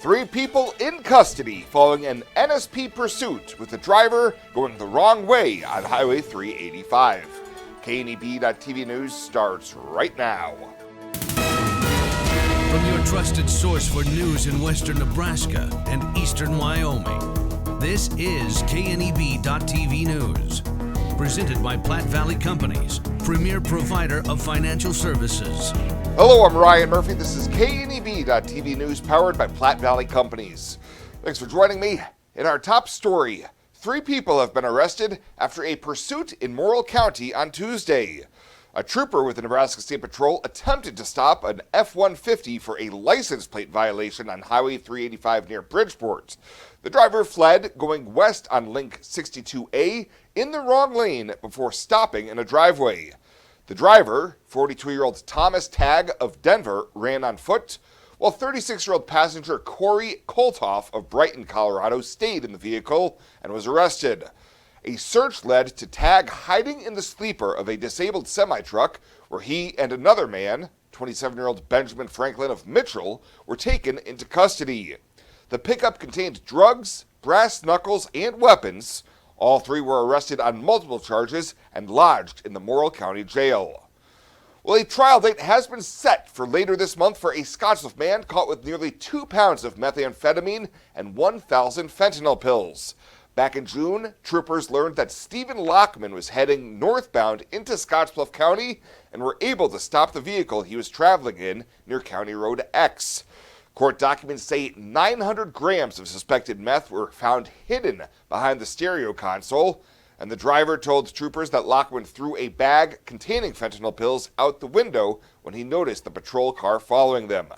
3 people in custody following an NSP pursuit with the driver going the wrong way on Highway 385. KNEB.TV News starts right now. From your trusted source for news in western Nebraska and eastern Wyoming, this is KNEB.TV News. Presented by Platte Valley Companies, premier provider of financial services. Hello, I'm Ryan Murphy. This is KNEB.TV News powered by Platte Valley Companies. Thanks for joining me. In our top story, 3 people have been arrested after a pursuit in Morrill County on Tuesday. A trooper with the Nebraska State Patrol attempted to stop an F-150 for a license plate violation on Highway 385 near Bridgeport. The driver fled going west on Link 62A in the wrong lane before stopping in a driveway. The driver, 42-year-old Thomas Tagg of Denver, ran on foot, while 36-year-old passenger Corey Koltoff of Brighton, Colorado, stayed in the vehicle and was arrested. A search led to Tagg hiding in the sleeper of a disabled semi-truck where he and another man, 27-year-old Benjamin Franklin of Mitchell, were taken into custody. The pickup contained drugs, brass knuckles, and weapons. All 3 were arrested on multiple charges and lodged in the Morrill County Jail. Well, a trial date has been set for later this month for a Scottsbluff man caught with nearly 2 pounds of methamphetamine and 1,000 fentanyl pills. Back in June, troopers learned that Stephen Lockman was heading northbound into Scottsbluff County and were able to stop the vehicle he was traveling in near County Road X. Court documents say 900 grams of suspected meth were found hidden behind the stereo console, and the driver told troopers that Lockman threw a bag containing fentanyl pills out the window when he noticed the patrol car following them.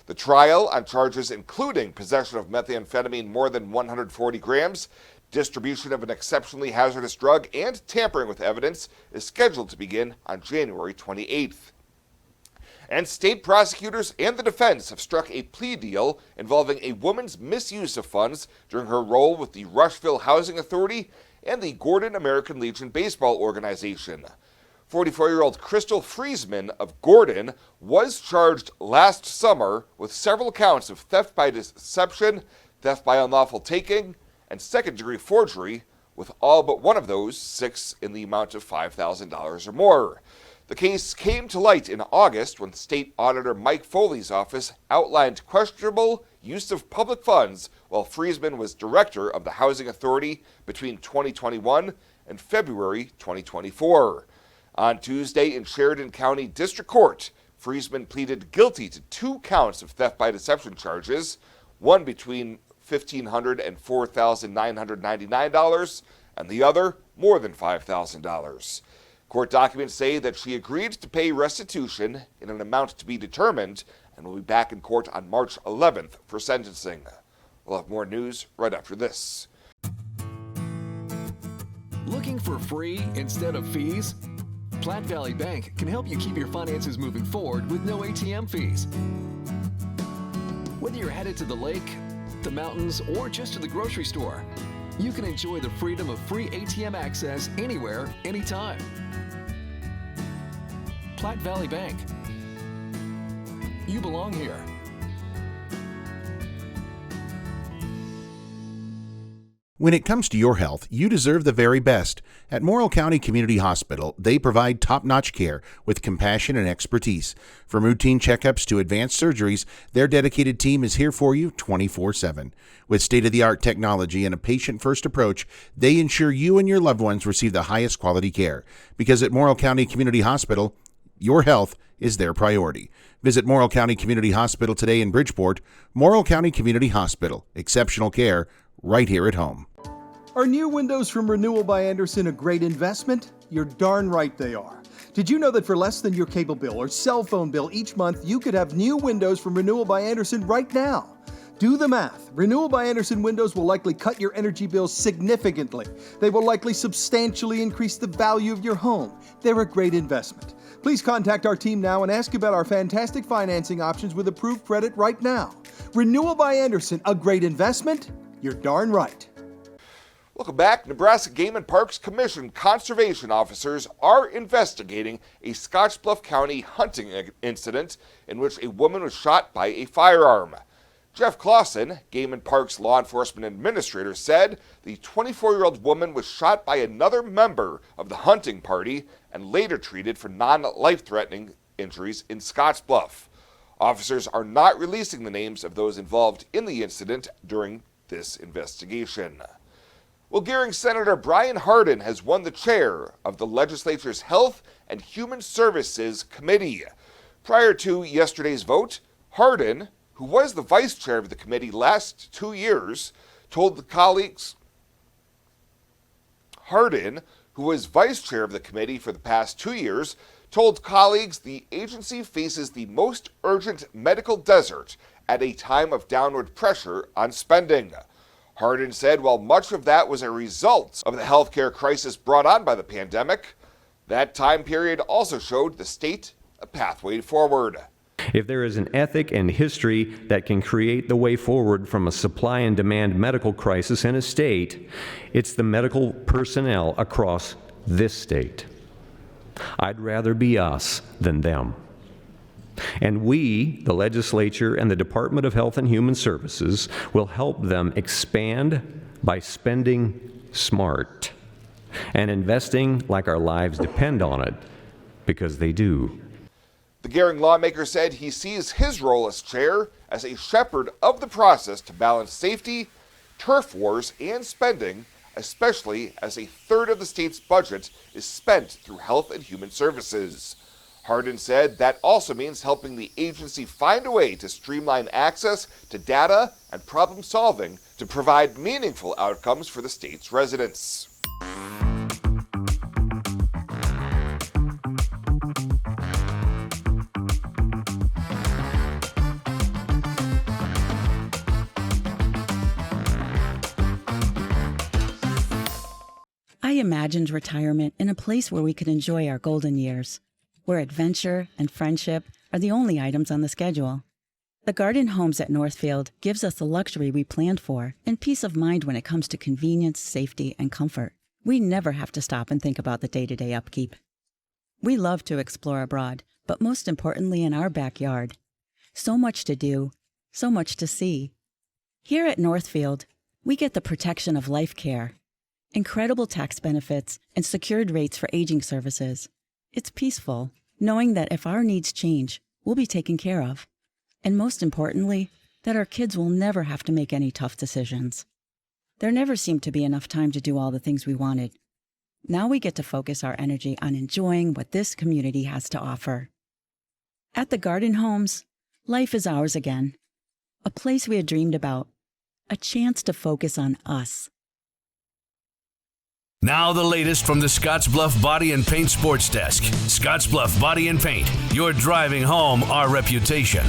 The trial on charges including possession of methamphetamine more than 140 grams, distribution of an exceptionally hazardous drug, and tampering with evidence is scheduled to begin on January 28th. And state prosecutors and the defense have struck a plea deal involving a woman's misuse of funds during her role with the Rushville Housing Authority and the Gordon American Legion Baseball Organization. 44-year-old Crystal Friesman of Gordon was charged last summer with several counts of theft by deception, theft by unlawful taking, and second-degree forgery, with all but one of those 6 in the amount of $5,000 or more. The case came to light in August when State Auditor Mike Foley's office outlined questionable use of public funds while Friesman was director of the Housing Authority between 2021 and February 2024. On Tuesday in Sheridan County District Court, Friesman pleaded guilty to 2 counts of theft by deception charges, one between $1,500 and $4,999, and the other more than $5,000. Court documents say that she agreed to pay restitution in an amount to be determined and will be back in court on March 11th for sentencing. We'll have more news right after this. Looking for free instead of fees? Platte Valley Bank can help you keep your finances moving forward with no ATM fees. Whether you're headed to the lake, the mountains, or just to the grocery store, you can enjoy the freedom of free ATM access anywhere, anytime. Platte Valley Bank. You belong here. When it comes to your health, you deserve the very best. At Morrill County Community Hospital, they provide top-notch care with compassion and expertise. From routine checkups to advanced surgeries, their dedicated team is here for you 24/7. With state-of-the-art technology and a patient-first approach, they ensure you and your loved ones receive the highest quality care. Because at Morrill County Community Hospital, your health is their priority. Visit Morrill County Community Hospital today in Bridgeport. Morrill County Community Hospital. Exceptional care right here at home. Are new windows from Renewal by Andersen a great investment? You're darn right they are. Did you know that for less than your cable bill or cell phone bill each month, you could have new windows from Renewal by Andersen right now? Do the math. Renewal by Andersen windows will likely cut your energy bills significantly. They will likely substantially increase the value of your home. They're a great investment. Please contact our team now and ask about our fantastic financing options with approved credit right now. Renewal by Andersen, a great investment? You're darn right. Welcome back. Nebraska Game and Parks Commission conservation officers are investigating a Scottsbluff County hunting incident in which a woman was shot by a firearm. Jeff Clausen, Game and Parks law enforcement administrator, said the 24-year-old woman was shot by another member of the hunting party and later treated for non-life-threatening injuries in Scottsbluff. Officers are not releasing the names of those involved in the incident during this investigation. Well, Gearing Senator Brian Hardin has won the chair of the legislature's Health and Human Services Committee. Prior to yesterday's vote, Hardin, who was the vice chair of the committee last 2 years, told the colleagues. Hardin, who was vice chair of the committee for the past 2 years, told colleagues the agency faces the most urgent medical desert at a time of downward pressure on spending. Hardin said while much of that was a result of the healthcare crisis brought on by the pandemic, that time period also showed the state a pathway forward. If there is an ethic and history that can create the way forward from a supply and demand medical crisis in a state, it's the medical personnel across this state. I'd rather be us than them. And we, the legislature and the Department of Health and Human Services, will help them expand by spending smart and investing like our lives depend on it, because they do. The Gearing lawmaker said he sees his role as chair as a shepherd of the process to balance safety, turf wars, and spending, especially as a third of the state's budget is spent through health and human services. Hardin said that also means helping the agency find a way to streamline access to data and problem solving to provide meaningful outcomes for the state's residents. I imagined retirement in a place where we could enjoy our golden years, where adventure and friendship are the only items on the schedule. The Garden Homes at Northfield gives us the luxury we planned for and peace of mind when it comes to convenience, safety, and comfort. We never have to stop and think about the day-to-day upkeep. We love to explore abroad, but most importantly in our backyard. So much to do, so much to see. Here at Northfield, we get the protection of life care, incredible tax benefits, and secured rates for aging services. It's peaceful, knowing that if our needs change, we'll be taken care of. And most importantly, that our kids will never have to make any tough decisions. There never seemed to be enough time to do all the things we wanted. Now we get to focus our energy on enjoying what this community has to offer. At the Garden Homes, life is ours again. A place we had dreamed about. A chance to focus on us. Now the latest from the Scottsbluff Body and Paint Sports Desk. Scottsbluff Body and Paint. You're driving home our reputation.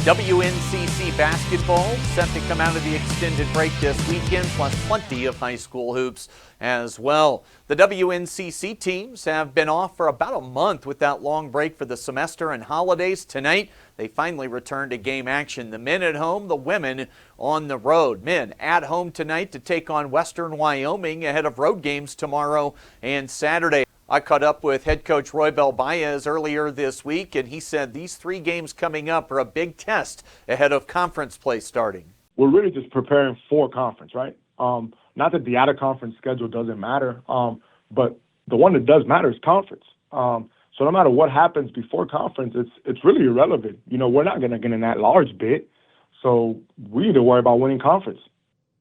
WNCC basketball set to come out of the extended break this weekend, plus plenty of high school hoops as well. The WNCC teams have been off for about a month with that long break for the semester and holidays. Tonight, they finally return to game action. The men at home, the women on the road. Men at home tonight to take on Western Wyoming ahead of road games tomorrow and Saturday. I caught up with head coach Roybal Baez earlier this week, and he said these 3 games coming up are a big test ahead of conference play starting. We're really just preparing for conference, right? Not that the out-of-conference schedule doesn't matter, but the one that does matter is conference. So no matter what happens before conference, it's really irrelevant. You know, we're not going to get in that large bit, so we need to worry about winning conference.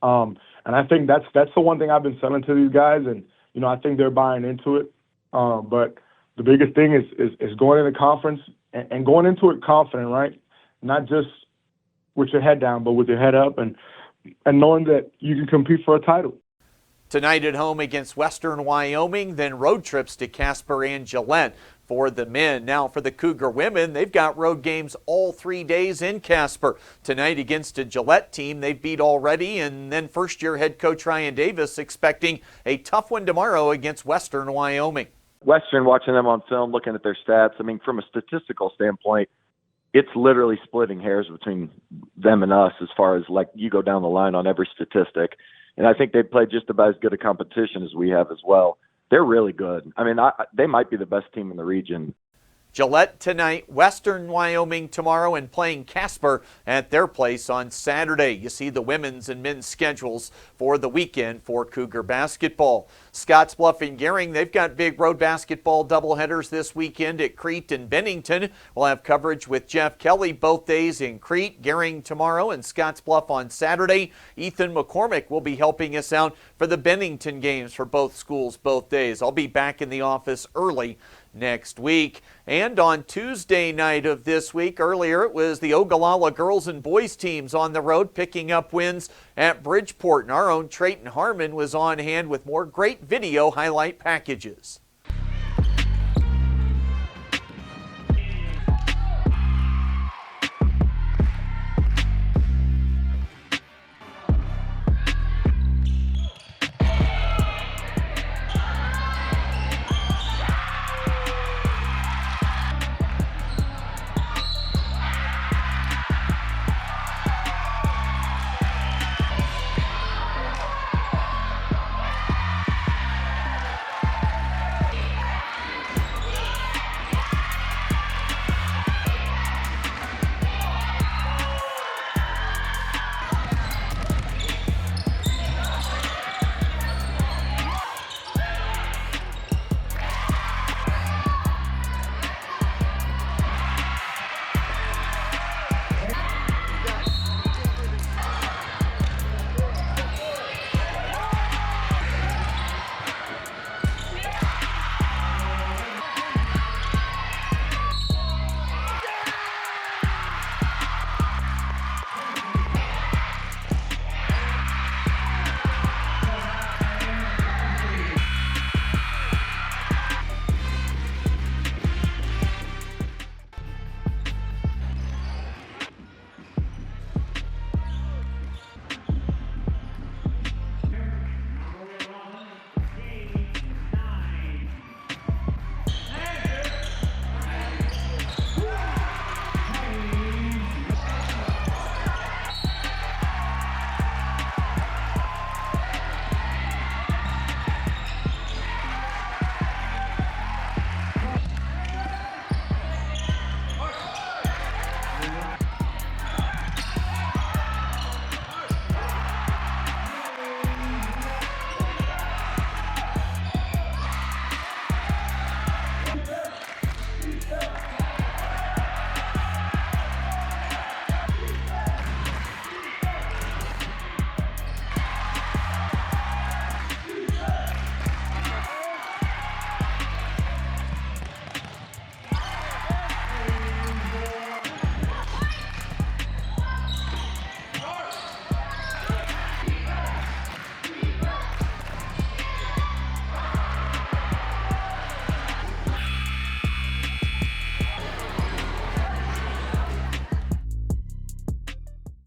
And I think that's the one thing I've been selling to these guys, and you know, I think they're buying into it. But the biggest thing is going into conference and going into it confident, right? Not just with your head down, but with your head up and knowing that you can compete for a title. Tonight at home against Western Wyoming, then road trips to Casper and Gillette for the men. Now for the Cougar women, they've got road games all 3 days in Casper. Tonight against a Gillette team they've beat already, and then first-year head coach Ryan Davis expecting a tough one tomorrow against Western Wyoming. Western, watching them on film, looking at their stats, I mean, from a statistical standpoint, it's literally splitting hairs between them and us as far as, like, you go down the line on every statistic. And I think they played just about as good a competition as we have as well. they're really good. I mean, they might be the best team in the region. Gillette tonight, Western Wyoming tomorrow, and playing Casper at their place on Saturday. You see the women's and men's schedules for the weekend for Cougar basketball. Scottsbluff and Gering, they've got big road basketball doubleheaders this weekend at Crete and Bennington. We'll have coverage with Jeff Kelly both days in Crete, Gering tomorrow, and Scottsbluff on Saturday. Ethan McCormick will be helping us out for the Bennington games for both schools both days. I'll be back in the office early next week. And on Tuesday night of this week, earlier it was the Ogallala girls and boys teams on the road picking up wins at Bridgeport. And our own Trayton Harmon was on hand with more great video highlight packages.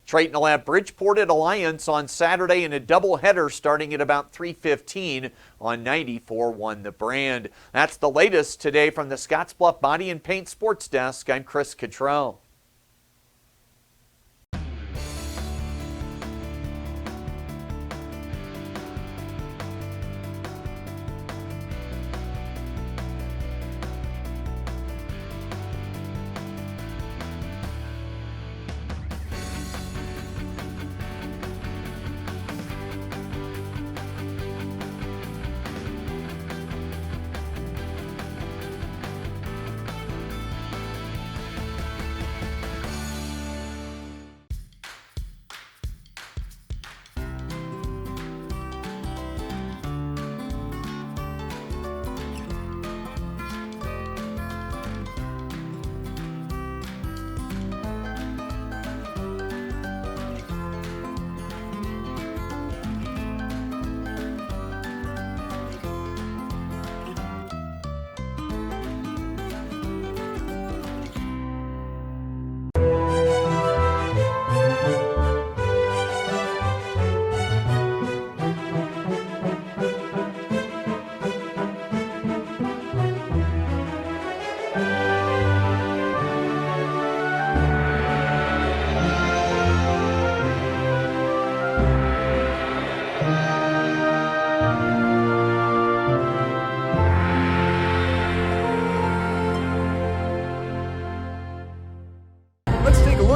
Trayton will have Bridgeport at Alliance on Saturday in a doubleheader starting at about 3:15 on 94.1 The Brand. That's the latest today from the Scottsbluff Body and Paint Sports Desk. I'm Chris Cottrell.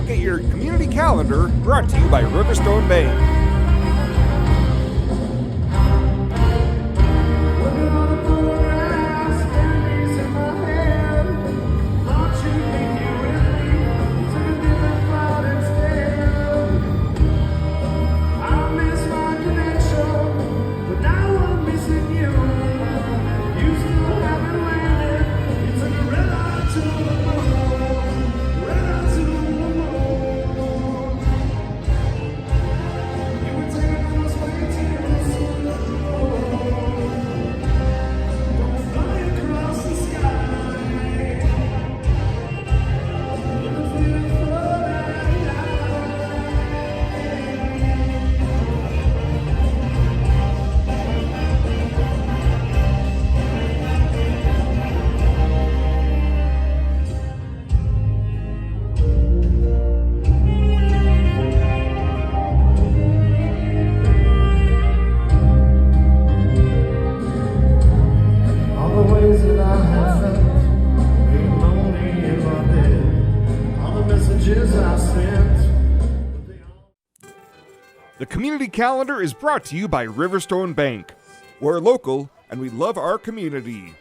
look at your community calendar, brought to you by Riverstone Bank. The community calendar is brought to you by Riverstone Bank. We're local and we love our community.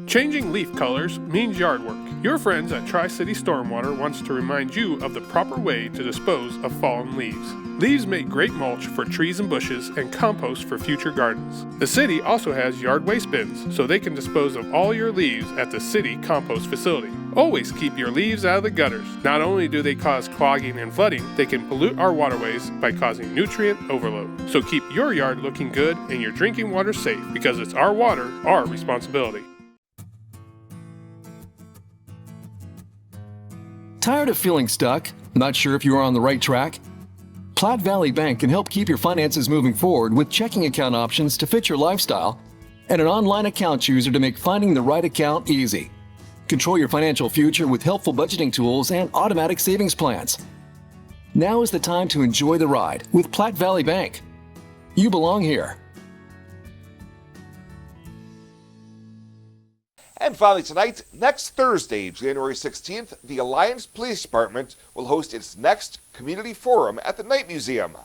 Changing leaf colors means yard work. Your friends at Tri-City Stormwater wants to remind you of the proper way to dispose of fallen leaves. Leaves make great mulch for trees and bushes and compost for future gardens. The city also has yard waste bins, so they can dispose of all your leaves at the city compost facility. Always keep your leaves out of the gutters. Not only do they cause clogging and flooding, they can pollute our waterways by causing nutrient overload. So keep your yard looking good and your drinking water safe, because it's our water, our responsibility. Tired of feeling stuck? Not sure if you are on the right track? Platte Valley Bank can help keep your finances moving forward with checking account options to fit your lifestyle and an online account chooser to make finding the right account easy. Control your financial future with helpful budgeting tools and automatic savings plans. Now is the time to enjoy the ride with Platte Valley Bank. You belong here. And finally tonight, next Thursday, January 16th, the Alliance Police Department will host its next community forum at the Night Museum.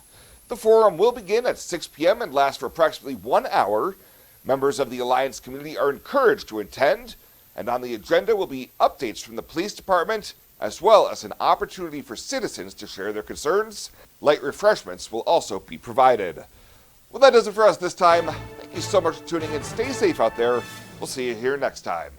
The forum will begin at 6 p.m. and last for approximately 1 hour. Members of the Alliance community are encouraged to attend, and on the agenda will be updates from the police department, as well as an opportunity for citizens to share their concerns. Light refreshments will also be provided. Well, that does it for us this time. Thank you so much for tuning in. Stay safe out there. We'll see you here next time.